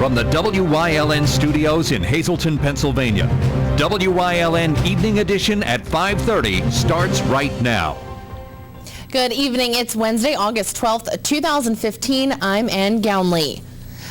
from the WYLN studios in Hazleton, Pennsylvania. WYLN Evening Edition at 5:30 starts right now. Good evening. It's Wednesday, August 12th, 2015. I'm Ann Gownley.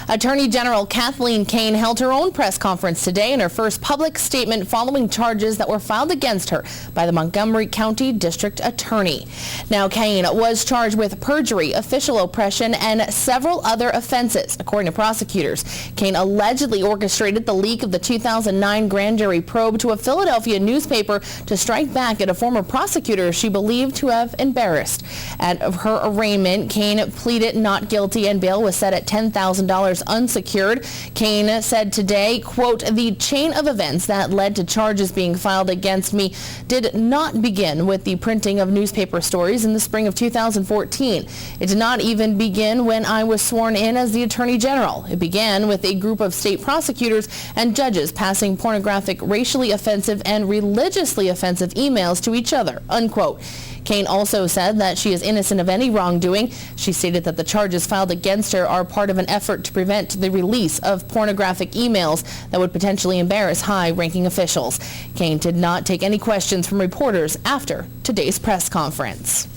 Attorney General Kathleen Kane held her own press conference today in her first public statement following charges that were filed against her by the Montgomery County District Attorney. Now, Kane was charged with perjury, official oppression, and several other offenses. According to prosecutors, Kane allegedly orchestrated the leak of the 2009 grand jury probe to a Philadelphia newspaper to strike back at a former prosecutor she believed to have embarrassed. At her arraignment, Kane pleaded not guilty and bail was set at $10,000 unsecured. Kane said today, quote, "The chain of events that led to charges being filed against me did not begin with the printing of newspaper stories in the spring of 2014. It did not even begin when I was sworn in as the Attorney General. It began with a group of state prosecutors and judges passing pornographic, racially offensive, and religiously offensive emails to each other," unquote. Kane also said that she is innocent of any wrongdoing. She stated that the charges filed against her are part of an effort to prevent the release of pornographic emails that would potentially embarrass high-ranking officials. Kane did not take any questions from reporters after today's press conference.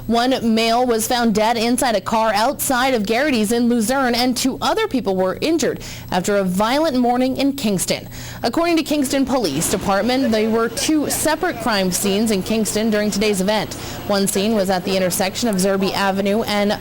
One male was found dead inside a car outside of Garrity's in Luzerne, and 2 other people were injured after a violent morning in Kingston. According to Kingston Police Department, there were 2 separate crime scenes in Kingston during today's event. One scene was at the intersection of Zerby Avenue and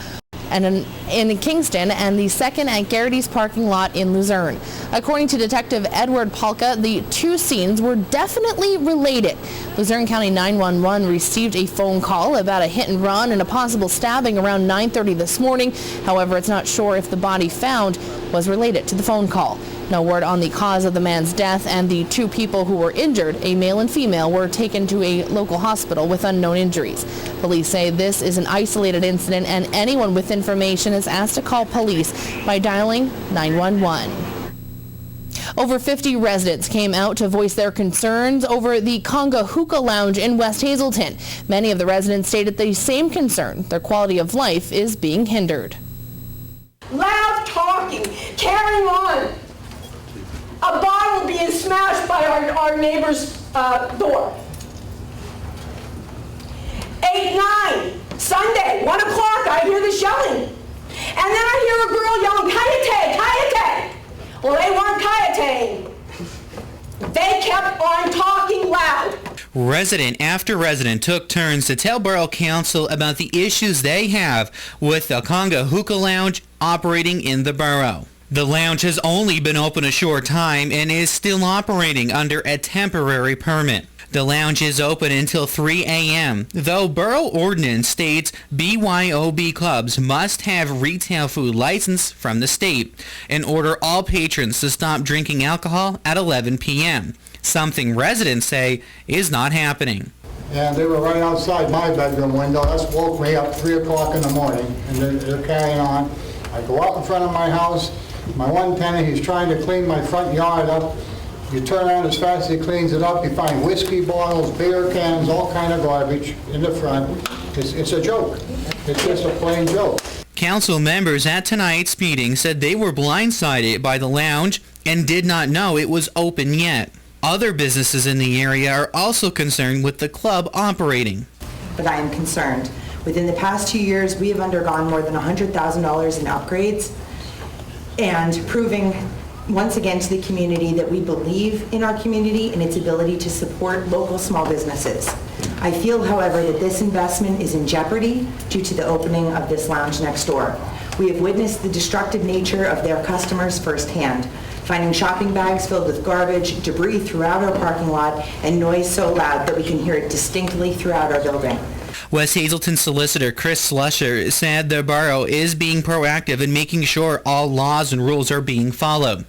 in Kingston, and the second at Garrity's parking lot in Luzerne. According to Detective Edward Palka, the 2 scenes were definitely related. Luzerne County 911 received a phone call about a hit and run and a possible stabbing around 9:30 this morning. However, it's not sure if the body found was related to the phone call. No word on the cause of the man's death, and the 2 people who were injured, a male and female, were taken to a local hospital with unknown injuries. Police say this is an isolated incident, and anyone with information is asked to call police by dialing 911. Over 50 residents came out to voice their concerns over the Conga Hookah Lounge in West Hazleton. Many of the residents stated the same concern. Their quality of life is being hindered. Loud talking, carrying on. A bottle being smashed by our neighbor's door. 8, 9, Sunday, 1 o'clock, I hear the yelling. And then I hear a girl yelling, "Kayate, Kayate." Well, they weren't Kayateing. They kept on talking loud. Resident after resident took turns to tell Borough Council about the issues they have with the Conga Hookah Lounge operating in the borough. The lounge has only been open a short time and is still operating under a temporary permit. The lounge is open until 3 a.m., though borough ordinance states BYOB clubs must have retail food license from the state and order all patrons to stop drinking alcohol at 11 p.m., something residents say is not happening. And they were right outside my bedroom window. That's woke me up 3 o'clock in the morning, and they're carrying on. I go out in front of my house. My one tenant, he's trying to clean my front yard up. You turn around as fast as he cleans it up, you find whiskey bottles, beer cans, all kind of garbage in the front. It's a joke. It's just a plain joke. Council members at tonight's meeting said they were blindsided by the lounge and did not know it was open yet. Other businesses in the area are also concerned with the club operating. But I am concerned. Within the past 2 years, we have undergone more than $100,000 in upgrades, and proving once again to the community that we believe in our community and its ability to support local small businesses. I feel, however, that this investment is in jeopardy due to the opening of this lounge next door. We have witnessed the destructive nature of their customers firsthand, finding shopping bags filled with garbage, debris throughout our parking lot, and noise so loud that we can hear it distinctly throughout our building. West Hazleton solicitor Chris Slusher said the borough is being proactive in making sure all laws and rules are being followed.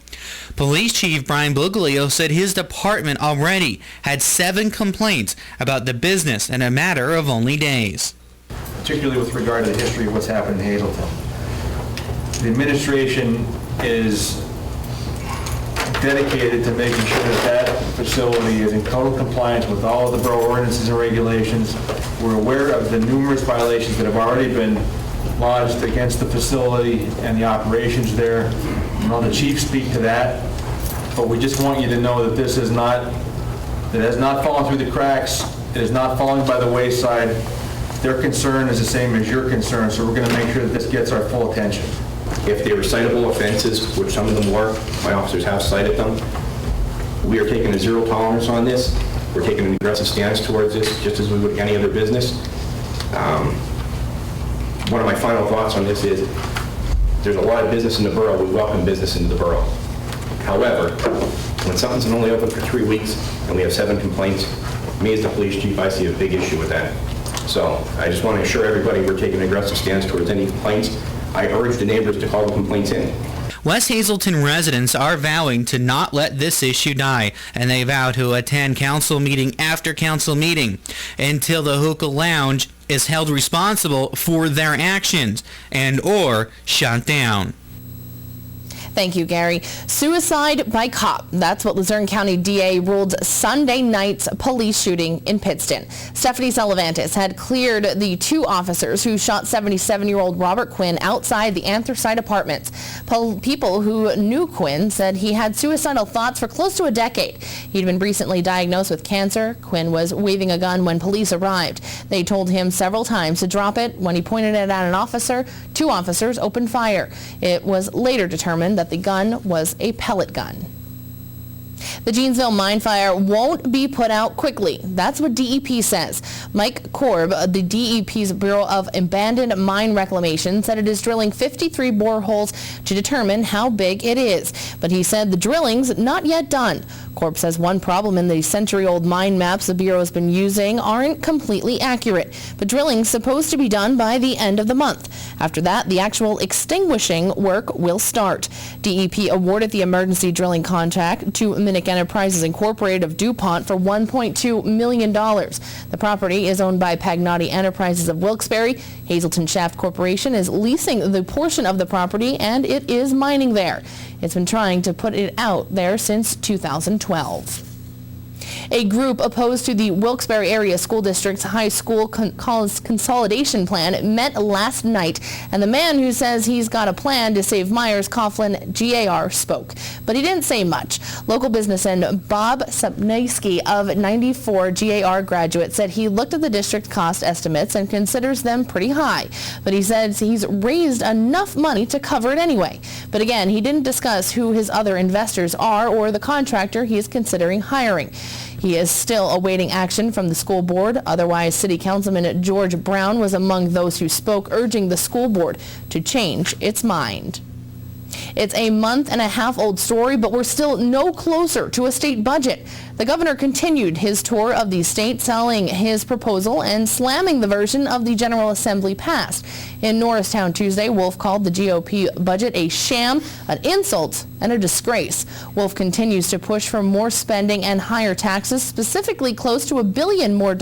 Police Chief Brian Buglio said his department already had 7 complaints about the business in a matter of only days. Particularly with regard to the history of what's happened in Hazleton. The administration is dedicated to making sure that that facility is in total compliance with all of the borough ordinances and regulations. We're aware of the numerous violations that have already been lodged against the facility and the operations there. The chief speak to that, but we just want you to know that this is not, it has not fallen through the cracks. It is not falling by the wayside. Their concern is the same as your concern, so we're going to make sure that this gets our full attention. If they were citable offenses, which some of them were, my officers have cited them, we are taking a zero tolerance on this. We're taking an aggressive stance towards this, just as we would any other business. One of my final thoughts on this is, there's a lot of business in the borough. We welcome business into the borough. However, when something's only open for 3 weeks and we have 7 complaints, me as the police chief, I see a big issue with that. So I just want to assure everybody we're taking an aggressive stance towards any complaints. I urge the neighbors to call the complaints in. West Hazelton residents are vowing to not let this issue die, and they vow to attend council meeting after council meeting until the hookah lounge is held responsible for their actions and or shut down. Thank you, Gary. Suicide by cop. That's what Luzerne County DA ruled Sunday night's police shooting in Pittston. Stephanie Sullivantis had cleared the 2 officers who shot 77-year-old Robert Quinn outside the Anthracite Apartments. People who knew Quinn said he had suicidal thoughts for close to a decade. He'd been recently diagnosed with cancer. Quinn was waving a gun when police arrived. They told him several times to drop it. When he pointed it at an officer, 2 officers opened fire. It was later determined that the gun was a pellet gun. The Jeansville mine fire won't be put out quickly. That's what DEP says. Mike Korb, the DEP's Bureau of Abandoned Mine Reclamation, said it is drilling 53 boreholes to determine how big it is. But he said the drilling's not yet done. Korb says one problem in the century-old mine maps the Bureau has been using aren't completely accurate, but drilling's supposed to be done by the end of the month. After that, the actual extinguishing work will start. DEP awarded the emergency drilling contract to Minnick Enterprises Incorporated of DuPont for $1.2 million. The property is owned by Pagnotti Enterprises of Wilkes-Barre. Hazelton Shaft Corporation is leasing the portion of the property, and it is mining there. It's been trying to put it out there since 2012. A group opposed to the Wilkes-Barre Area School District's high school consolidation plan met last night, and the man who says he's got a plan to save Myers Coughlin GAR spoke, but he didn't say much. Local businessman Bob Sapnowski of 94 GAR graduate said he looked at the district cost estimates and considers them pretty high, but he says he's raised enough money to cover it anyway. But again, he didn't discuss who his other investors are or the contractor he is considering hiring. He is still awaiting action from the school board. Otherwise, City Councilman George Brown was among those who spoke, urging the school board to change its mind. It's a month-and-a-half-old story, but we're still no closer to a state budget. The governor continued his tour of the state, selling his proposal and slamming the version of the General Assembly passed. In Norristown Tuesday, Wolf called the GOP budget a sham, an insult, and a disgrace. Wolf continues to push for more spending and higher taxes, specifically close to $1 billion more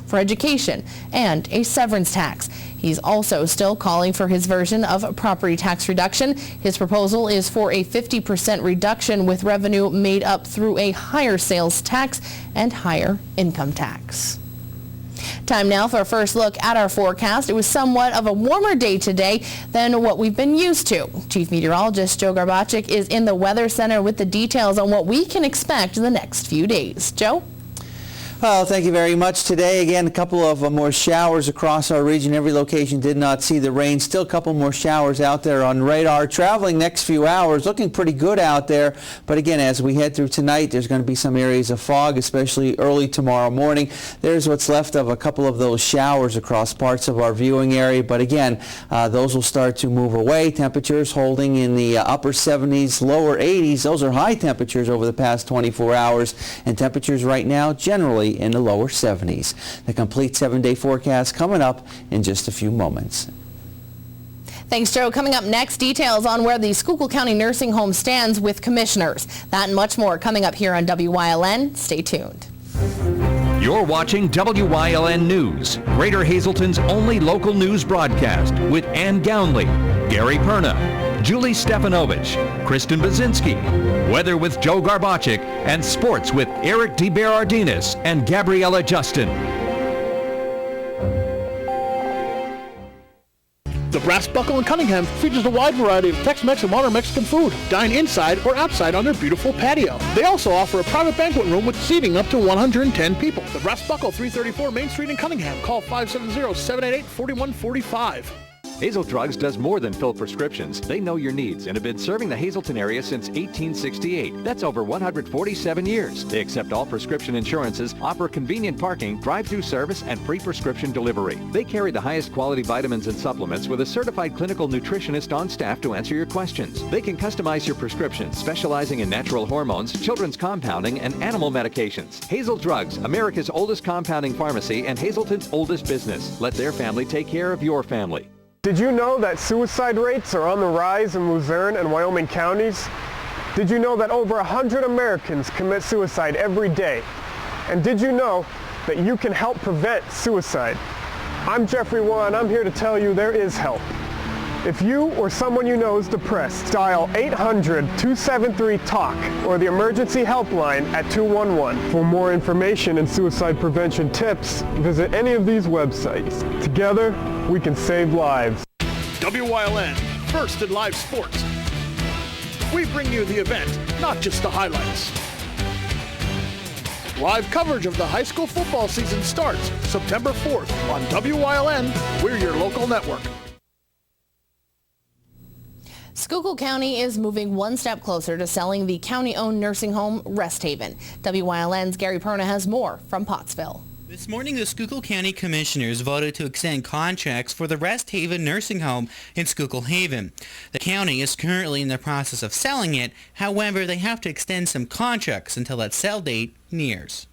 for education and a severance tax. He's also still calling for his version of property tax reduction. His proposal is for a 50% reduction with revenue made up through a higher sales tax and higher income tax. Time now for a first look at our forecast. It was somewhat of a warmer day today than what we've been used to. Chief Meteorologist Joe Garbacik is in the Weather Center with the details on what we can expect in the next few days. Joe? Well, thank you very much. Today, again, a couple of more showers across our region. Every location did not see the rain. Still a couple more showers out there on radar. Traveling next few hours, looking pretty good out there. But again, as we head through tonight, there's going to be some areas of fog, especially early tomorrow morning. There's what's left of a couple of those showers across parts of our viewing area. But again, those will start to move away. Temperatures holding in the upper 70s, lower 80s. Those are high temperatures over the past 24 hours. And temperatures right now generally in the lower 70s. The complete 7-day forecast coming up in just a few moments. Thanks, Joe. Coming up next, details on where the Schuylkill County Nursing Home stands with commissioners. That and much more coming up here on WYLN. Stay tuned. You're watching WYLN News, Greater Hazelton's only local news broadcast with Ann Gownley, Gary Perna, Julie Stefanovich, Kristen Bazinski, weather with Joe Garbacik, and sports with Eric DeBerardinis and Gabriella Justin. The Brass Buckle in Cunningham features a wide variety of Tex-Mex and modern Mexican food. Dine inside or outside on their beautiful patio. They also offer a private banquet room with seating up to 110 people. The Brass Buckle, 334 Main Street in Cunningham. Call 570-788-4145. Hazel Drugs does more than fill prescriptions. They know your needs and have been serving the Hazleton area since 1868. That's over 147 years. They accept all prescription insurances, offer convenient parking, drive-through service, and free prescription delivery. They carry the highest quality vitamins and supplements with a certified clinical nutritionist on staff to answer your questions. They can customize your prescriptions, specializing in natural hormones, children's compounding, and animal medications. Hazel Drugs, America's oldest compounding pharmacy and Hazleton's oldest business. Let their family take care of your family. Did you know that suicide rates are on the rise in Luzerne and Wyoming counties? Did you know that over 100 Americans commit suicide every day? And did you know that you can help prevent suicide? I'm Jeffrey Waugh, and I'm here to tell you there is help. If you or someone you know is depressed, dial 800-273-TALK or the emergency helpline at 211. For more information and suicide prevention tips, visit any of these websites. Together, we can save lives. WYLN, first in live sports. We bring you the event, not just the highlights. Live coverage of the high school football season starts September 4th on WYLN. We're your local network. Schuylkill County is moving one step closer to selling the county-owned nursing home Rest Haven. WYLN's Gary Perna has more from Pottsville. This morning, the Schuylkill County Commissioners voted to extend contracts for the Rest Haven nursing home in Schuylkill Haven. The county is currently in the process of selling it. However, they have to extend some contracts until that sell date nears.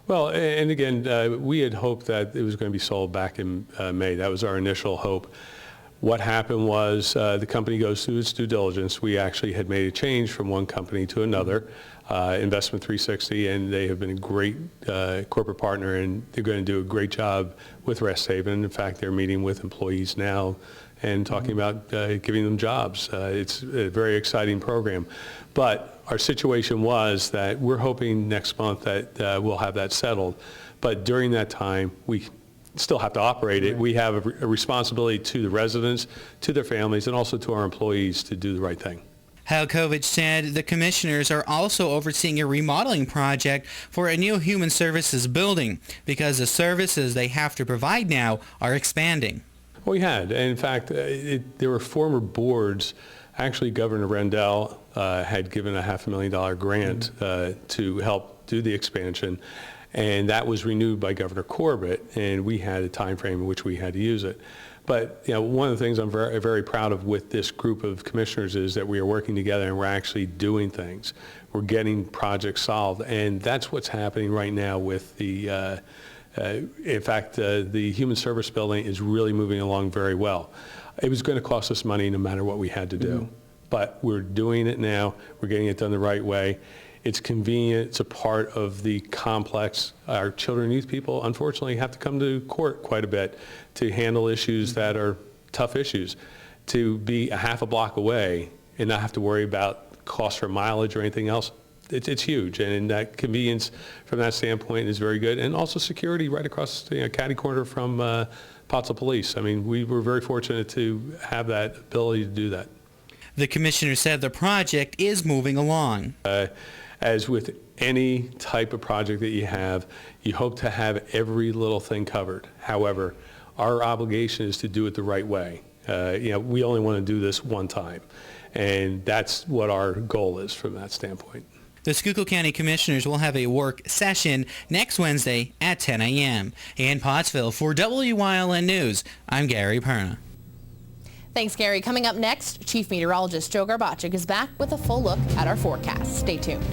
Well, and again, we had hoped that it was going to be sold back in May. That was our initial hope. What happened was the company goes through its due diligence. We actually had made a change from one company to another, Investment 360, and they have been a great corporate partner, and they're going to do a great job with Rest Haven. In fact, they're meeting with employees now and talking about giving them jobs. It's a very exciting program. But our situation was that we're hoping next month that we'll have that settled. But during that time, we still have to operate it. We have a responsibility to the residents, to their families, and also to our employees to do the right thing. Halkovich said the commissioners are also overseeing a remodeling project for a new human services building because the services they have to provide now are expanding. Well, we had. And in fact, there were former boards. Actually, Governor Rendell had given a $500,000 grant to help do the expansion. And that was renewed by Governor Corbett, and we had a time frame in which we had to use it. But one of the things I'm very, very proud of with this group of commissioners is that we are working together and we're actually doing things. We're getting projects solved, and that's what's happening right now with the, in fact, the human service building is really moving along very well. It was going to cost us money no matter what we had to do, but we're doing it now. We're getting it done the right way. It's convenient. It's a part of the complex. Our children and youth people, unfortunately, have to come to court quite a bit to handle issues that are tough issues. To be a half a block away and not have to worry about cost for mileage or anything else, it's huge. And that convenience from that standpoint is very good. And also security right across the catty corner from Pottsville Police. I mean, we were very fortunate to have that ability to do that. The commissioner said the project is moving along. As with any type of project that you hope to have every little thing covered. However, our obligation is to do it the right way. We only want to do this one time, and that's what our goal is from that standpoint. The Schuylkill County Commissioners will have a work session next Wednesday at 10 a.m. In Pottsville, for WYLN News, I'm Gary Perna. Thanks, Gary. Coming up next, Chief Meteorologist Joe Garbacik is back with a full look at our forecast. Stay tuned.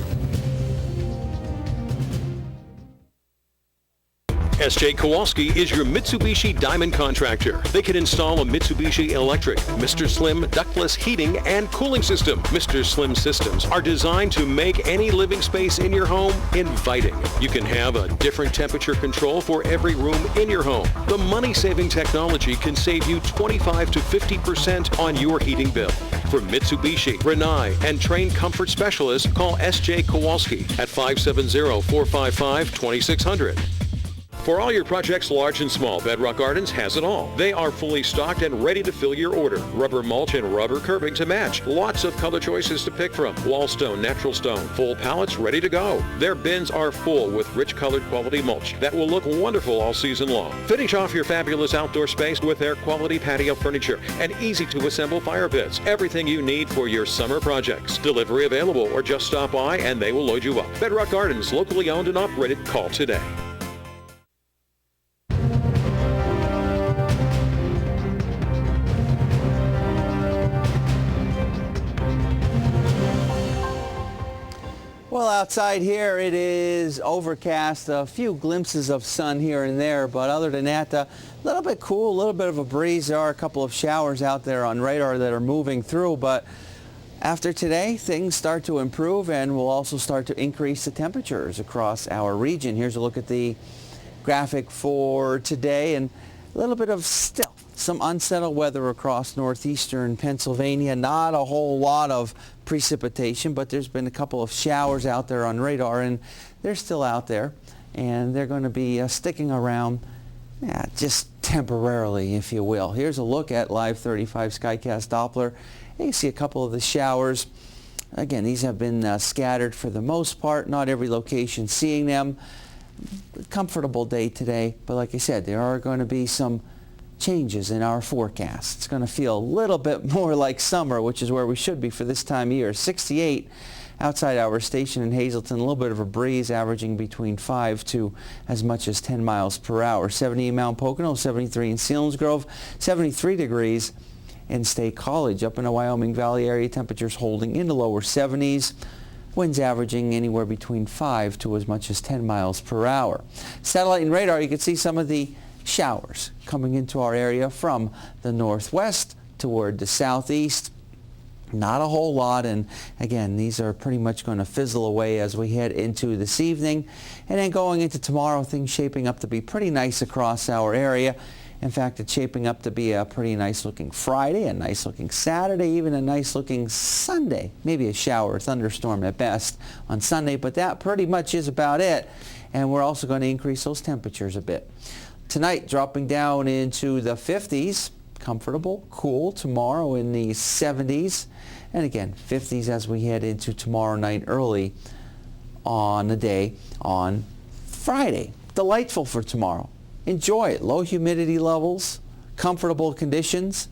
S.J. Kowalski is your Mitsubishi Diamond contractor. They can install a Mitsubishi electric, Mr. Slim ductless heating and cooling system. Mr. Slim systems are designed to make any living space in your home inviting. You can have a different temperature control for every room in your home. The money-saving technology can save you 25 to 50% on your heating bill. For Mitsubishi, Rinnai, and trained comfort specialists, call S.J. Kowalski at 570-455-2600. For all your projects, large and small, Bedrock Gardens has it all. They are fully stocked and ready to fill your order. Rubber mulch and rubber curbing to match. Lots of color choices to pick from. Wall stone, natural stone, full pallets ready to go. Their bins are full with rich colored quality mulch that will look wonderful all season long. Finish off your fabulous outdoor space with their quality patio furniture and easy to assemble fire pits. Everything you need for your summer projects. Delivery available, or just stop by and they will load you up. Bedrock Gardens, locally owned and operated. Call today. Well, outside here it is overcast, a few glimpses of sun here and there, but other than that, a little bit cool, a little bit of a breeze. There are a couple of showers out there on radar that are moving through, but after today, things start to improve and we'll also start to increase the temperatures across our region. Here's a look at the graphic for today, and a little bit of still some unsettled weather across northeastern Pennsylvania. Not a whole lot of precipitation, but there's been a couple of showers out there on radar, and they're still out there, and they're going to be sticking around just temporarily, if you will. Here's a look at Live 35 Skycast Doppler. You can see a couple of the showers. Again, these have been scattered for the most part. Not every location seeing them. Comfortable day today, but like I said, there are going to be some changes in our forecast. It's going to feel a little bit more like summer, which is where we should be for this time of year. 68 outside our station in Hazleton, a little bit of a breeze averaging between 5 to as much as 10 miles per hour. 70 in Mount Pocono, 73 in Selinsgrove, 73 degrees in State College. Up in the Wyoming Valley area, temperatures holding in the lower 70s. Winds averaging anywhere between 5 to as much as 10 miles per hour. Satellite and radar, you can see some of the showers coming into our area from the northwest toward the southeast. Not a whole lot, and again, these are pretty much going to fizzle away as we head into this evening. And then going into tomorrow, things shaping up to be pretty nice across our area. In fact, it's shaping up to be a pretty nice looking Friday, a nice looking Saturday, even a nice looking Sunday. Maybe a shower or thunderstorm at best on Sunday, but that pretty much is about it. And we're also going to increase those temperatures a bit. Tonight, dropping down into the 50s, comfortable, cool. Tomorrow in the 70s, and again, 50s as we head into tomorrow night early on the day on Friday. Delightful for tomorrow. Enjoy it. Low humidity levels, comfortable conditions,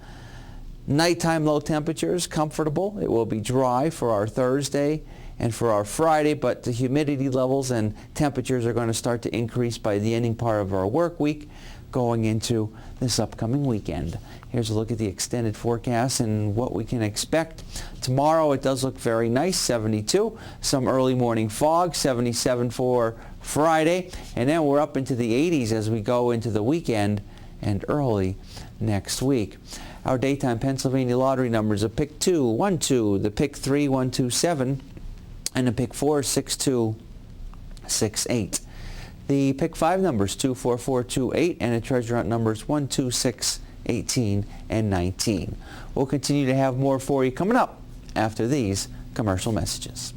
nighttime low temperatures, comfortable. It will be dry for our Thursday and for our Friday, but the humidity levels and temperatures are going to start to increase by the ending part of our work week going into this upcoming weekend. Here's a look at the extended forecast and what we can expect. Tomorrow it does look very nice, 72. Some early morning fog, 77 for Friday. And then we're up into the 80s as we go into the weekend and early next week. Our daytime Pennsylvania lottery numbers: a pick 2, 1, 2, the pick 3, 1, 2, 7, and a pick 4, 6, 2, 6, 8. The pick 5 numbers: 2, 4, 4, 2, 8, and the treasure hunt numbers: 1, 2, 6, 18, and 19. We'll continue to have more for you coming up after these commercial messages.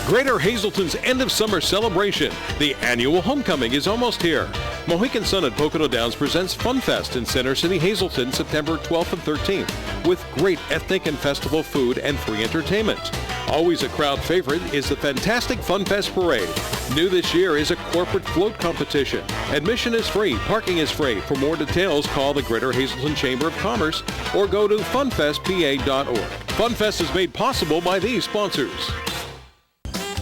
Greater Hazleton's end of summer celebration. The annual homecoming is almost here. Mohican Sun at Pocono Downs presents Fun Fest in Center City, Hazleton, September 12th and 13th, with great ethnic and festival food and free entertainment. Always a crowd favorite is the fantastic Fun Fest Parade. New this year is a corporate float competition. Admission is free, parking is free. For more details, call the Greater Hazleton Chamber of Commerce or go to funfestpa.org. Fun Fest is made possible by these sponsors.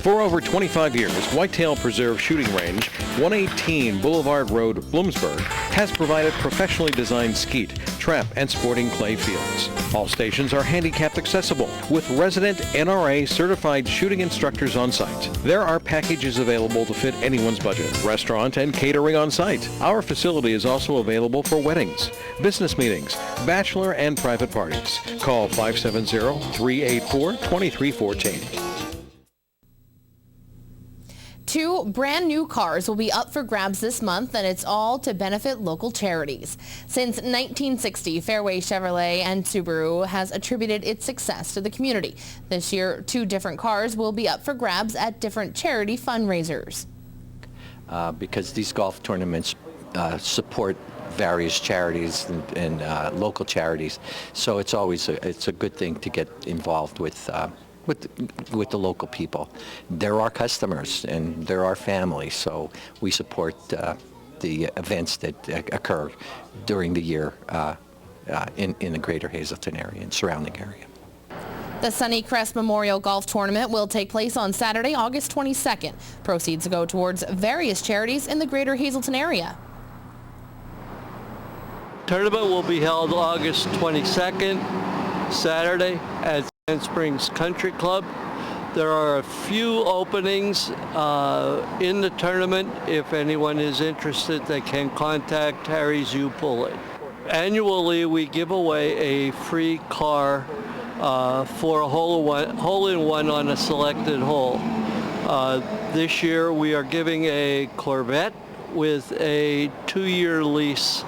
For over 25 years, Whitetail Preserve Shooting Range, 118 Boulevard Road, Bloomsburg, has provided professionally designed skeet, trap, and sporting clay fields. All stations are handicapped accessible with resident NRA certified shooting instructors on site. There are packages available to fit anyone's budget, restaurant and catering on site. Our facility is also available for weddings, business meetings, bachelor and private parties. Call 570-384-2314. 2 brand new cars will be up for grabs this month, and it's all to benefit local charities. Since 1960, Fairway Chevrolet and Subaru has attributed its success to the community. This year, 2 different cars will be up for grabs at different charity fundraisers. because these golf tournaments support various charities and local charities. So it's always it's a good thing to get involved with the local people. They're our customers and they're our family, so we support the events that occur during the year in the greater Hazleton area and surrounding area. The Sunnycrest Memorial Golf Tournament will take place on Saturday, August 22nd. Proceeds go towards various charities in the greater Hazleton area. Tournament will be held August 22nd, Saturday, at Sand Springs Country Club. There are a few openings in the tournament. If anyone is interested, they can contact Harry Zupulin. Annually, we give away a free car for a hole-in-one on a selected hole. This year, we are giving a Corvette with a 2-year lease.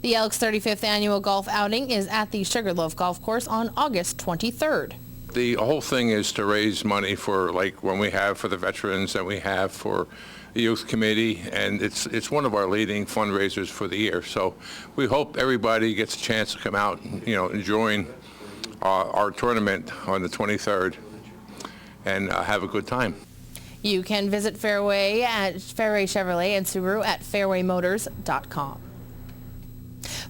The Elks' 35th annual golf outing is at the Sugarloaf Golf Course on August 23rd. The whole thing is to raise money for, like, when we have for the veterans and we have for the youth committee, and it's one of our leading fundraisers for the year. So we hope everybody gets a chance to come out and, and join our tournament on the 23rd and have a good time. You can visit Fairway Chevrolet and Subaru at fairwaymotors.com.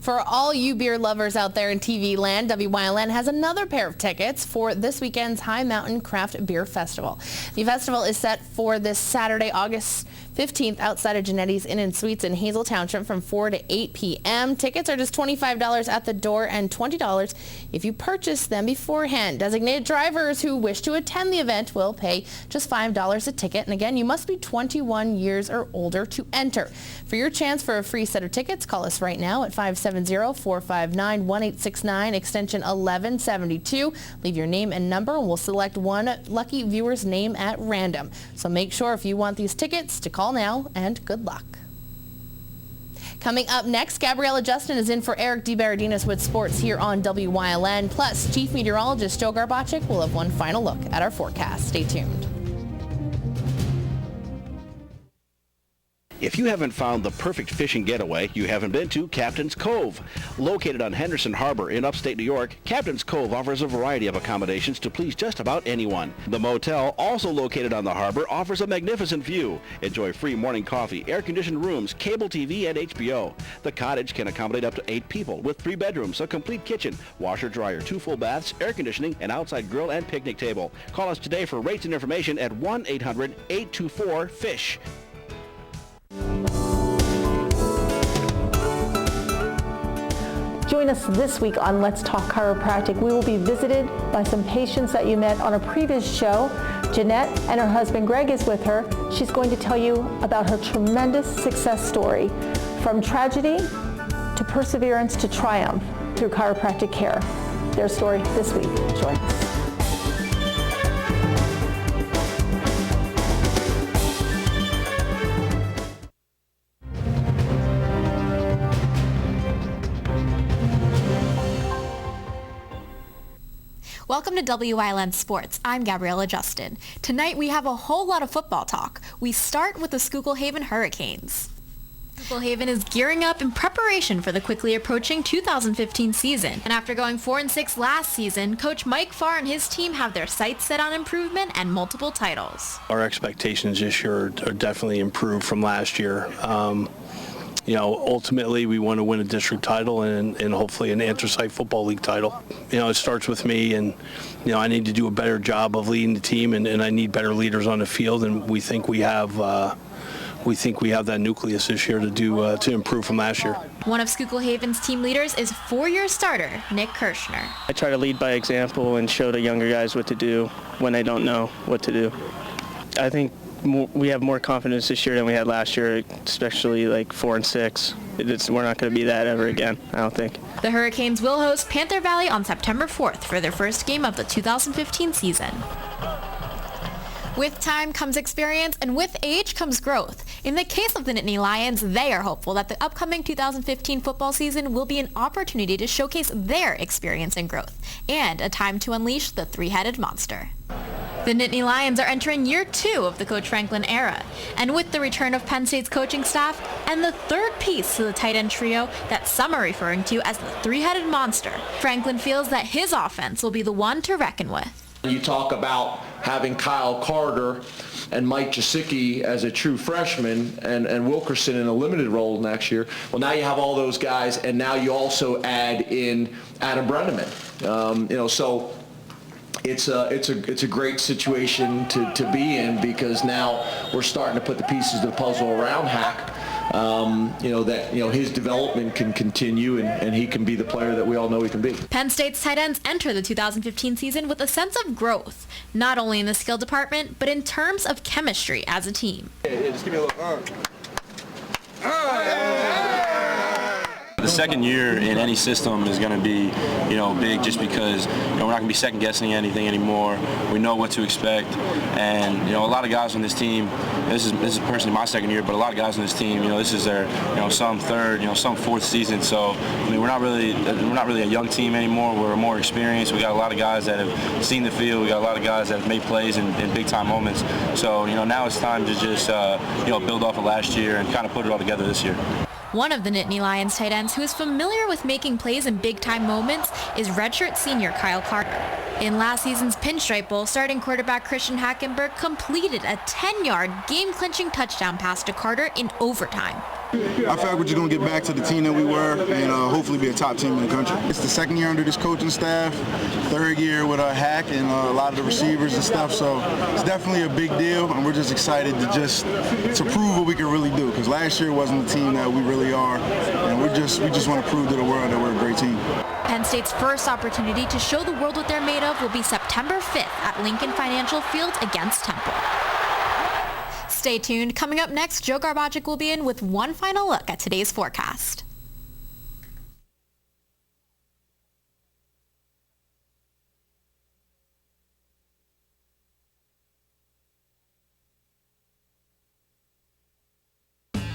For all you beer lovers out there in TV land, WYLN has another pair of tickets for this weekend's High Mountain Craft Beer Festival. The festival is set for this Saturday, August 15th, outside of Genetti's Inn & Suites in Hazel Township from 4 to 8 p.m. Tickets are just $25 at the door and $20 if you purchase them beforehand. Designated drivers who wish to attend the event will pay just $5 a ticket. And again, you must be 21 years or older to enter. For your chance for a free set of tickets, call us right now at 570-459-1869, extension 1172. Leave your name and number, and we'll select one lucky viewer's name at random. So make sure, if you want these tickets, to call now, and good luck. Coming up next, Gabriella Justin is in for Eric DeBaradinas with sports here on WYLN. Plus, Chief Meteorologist Joe Garbacik will have one final look at our forecast. Stay tuned. If you haven't found the perfect fishing getaway, you haven't been to Captain's Cove. Located on Henderson Harbor in upstate New York, Captain's Cove offers a variety of accommodations to please just about anyone. The motel, also located on the harbor, offers a magnificent view. Enjoy free morning coffee, air-conditioned rooms, cable TV, and HBO. The cottage can accommodate up to 8 people with 3 bedrooms, a complete kitchen, washer-dryer, 2 full baths, air conditioning, an outside grill and picnic table. Call us today for rates and information at 1-800-824-FISH. Join us this week on Let's Talk Chiropractic. We will be visited by some patients that you met on a previous show. Jeanette and her husband Greg is with her. She's going to tell you about her tremendous success story, from tragedy to perseverance to triumph through chiropractic care. Their story this week. Join us. Welcome to WYLN Sports. I'm Gabriella Justin. Tonight we have a whole lot of football talk. We start with the Schuylkill Haven Hurricanes. Schuylkill Haven is gearing up in preparation for the quickly approaching 2015 season. And after going 4-6 last season, Coach Mike Farr and his team have their sights set on improvement and multiple titles. Our expectations this year are definitely improved from last year. Ultimately we want to win a district title and hopefully an Anthracite Football League title. It starts with me, and I need to do a better job of leading the team, and I need better leaders on the field, and we think we have that nucleus this year to improve from last year. One of Schuylkill Haven's team leaders is 4-year starter Nick Kirshner. I try to lead by example and show the younger guys what to do when they don't know what to do. I think we have more confidence this year than we had last year, especially like 4-6. We're not going to be that ever again, I don't think. The Hurricanes will host Panther Valley on September 4th for their first game of the 2015 season. With time comes experience, and with age comes growth. In the case of the Nittany Lions, they are hopeful that the upcoming 2015 football season will be an opportunity to showcase their experience and growth, and a time to unleash the three-headed monster. The Nittany Lions are entering year 2 of the Coach Franklin era, and with the return of Penn State's coaching staff and the third piece to the tight end trio that some are referring to as the three-headed monster, Franklin feels that his offense will be the one to reckon with. You talk about having Kyle Carter and Mike Gesicki as a true freshman and Wilkerson in a limited role next year. Well, now you have all those guys, and now you also add in Adam Brenneman. So it's a great situation to be in, because now we're starting to put the pieces of the puzzle around Hack. His development can continue and he can be the player that we all know he can be. Penn State's tight ends enter the 2015 season with a sense of growth, not only in the skill department, but in terms of chemistry as a team. Just give me a look. The second year in any system is going to be, big, just because we're not going to be second guessing anything anymore. We know what to expect, and a lot of guys on this team. This is personally my second year, but a lot of guys on this team, this is their, some third, some fourth season. So we're not really a young team anymore. We're more experienced. We got a lot of guys that have seen the field. We got a lot of guys that have made plays in big time moments. So now it's time to just build off of last year and kind of put it all together this year. One of the Nittany Lions tight ends who is familiar with making plays in big-time moments is redshirt senior Kyle Carter. In last season's Pinstripe Bowl, starting quarterback Christian Hackenberg completed a 10-yard game-clinching touchdown pass to Carter in overtime. I feel like we're just going to get back to the team that we were and hopefully be a top team in the country. It's the second year under this coaching staff, third year with Hack and a lot of the receivers and stuff, so it's definitely a big deal, and we're just excited to prove what we can really do, because last year wasn't the team that we really are, and we just want to prove to the world that we're a great team. Penn State's first opportunity to show the world what they're made of will be September 5th at Lincoln Financial Field against Temple. Stay tuned. Coming up next, Joe Garbacic will be in with one final look at today's forecast.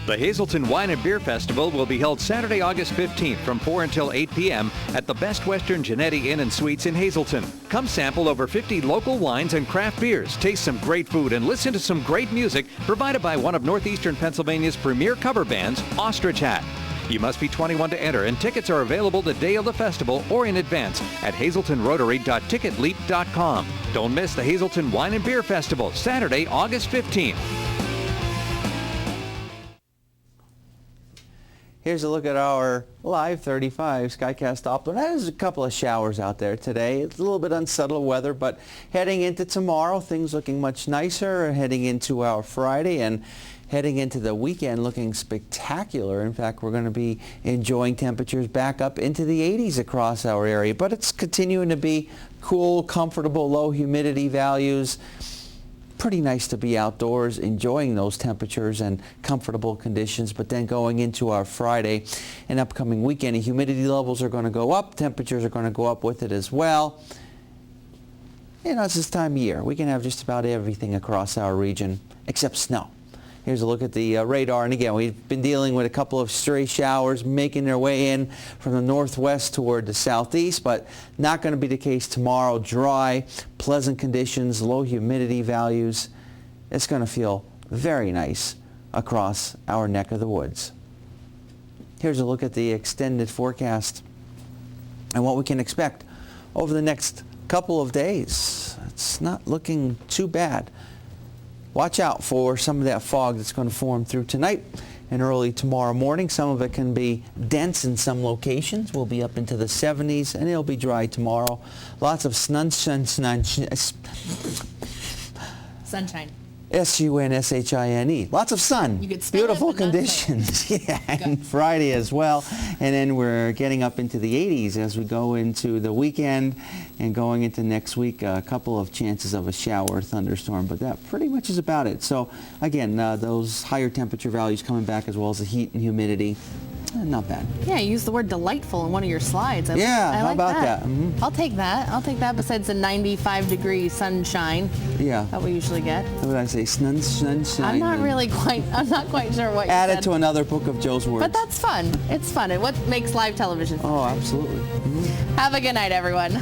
The Hazelton Wine and Beer Festival will be held Saturday, August 15th from 4 until 8 p.m. at the Best Western Genetti Inn and Suites in Hazelton. Come sample over 50 local wines and craft beers, taste some great food, and listen to some great music provided by one of Northeastern Pennsylvania's premier cover bands, Ostrich Hat. You must be 21 to enter, and tickets are available the day of the festival or in advance at hazeltonrotary.ticketleap.com. Don't miss the Hazelton Wine and Beer Festival, Saturday, August 15th. Here's a look at our Live 35 Skycast Doppler. There's a couple of showers out there today. It's a little bit unsettled weather, but heading into tomorrow, things looking much nicer. Heading into our Friday and heading into the weekend looking spectacular. In fact, we're going to be enjoying temperatures back up into the 80s across our area, but it's continuing to be cool, comfortable, low humidity values. Pretty nice to be outdoors enjoying those temperatures and comfortable conditions, but then going into our Friday and upcoming weekend, humidity levels are going to go up, temperatures are going to go up with it as well. It's this time of year. We can have just about everything across our region except snow. Here's a look at the radar, and again, we've been dealing with a couple of stray showers making their way in from the northwest toward the southeast, but not going to be the case tomorrow. Dry, pleasant conditions, low humidity values. It's going to feel very nice across our neck of the woods. Here's a look at the extended forecast and what we can expect over the next couple of days. It's not looking too bad. Watch out for some of that fog that's going to form through tonight and early tomorrow morning. Some of it can be dense in some locations. We'll be up into the 70s, and it'll be dry tomorrow. Lots of sunshine. S-U-N-S-H-I-N-E. Lots of sun. You could spell Beautiful it, but not conditions. Yeah, and Friday as well. And then we're getting up into the 80s as we go into the weekend and going into next week. A couple of chances of a shower or thunderstorm, but that pretty much is about it. So again, those higher temperature values coming back as well as the heat and humidity. Not bad. Yeah, you used the word delightful in one of your slides. I how like about that? Mm-hmm. I'll take that. I'll take that besides the 95-degree sunshine that we usually get. What did I say? Sunshine? I'm not quite sure what you said. said. Add it to another book of Joe's words. But that's fun. It's fun. And what makes live television fun? Oh, absolutely. Mm-hmm. Have a good night, everyone.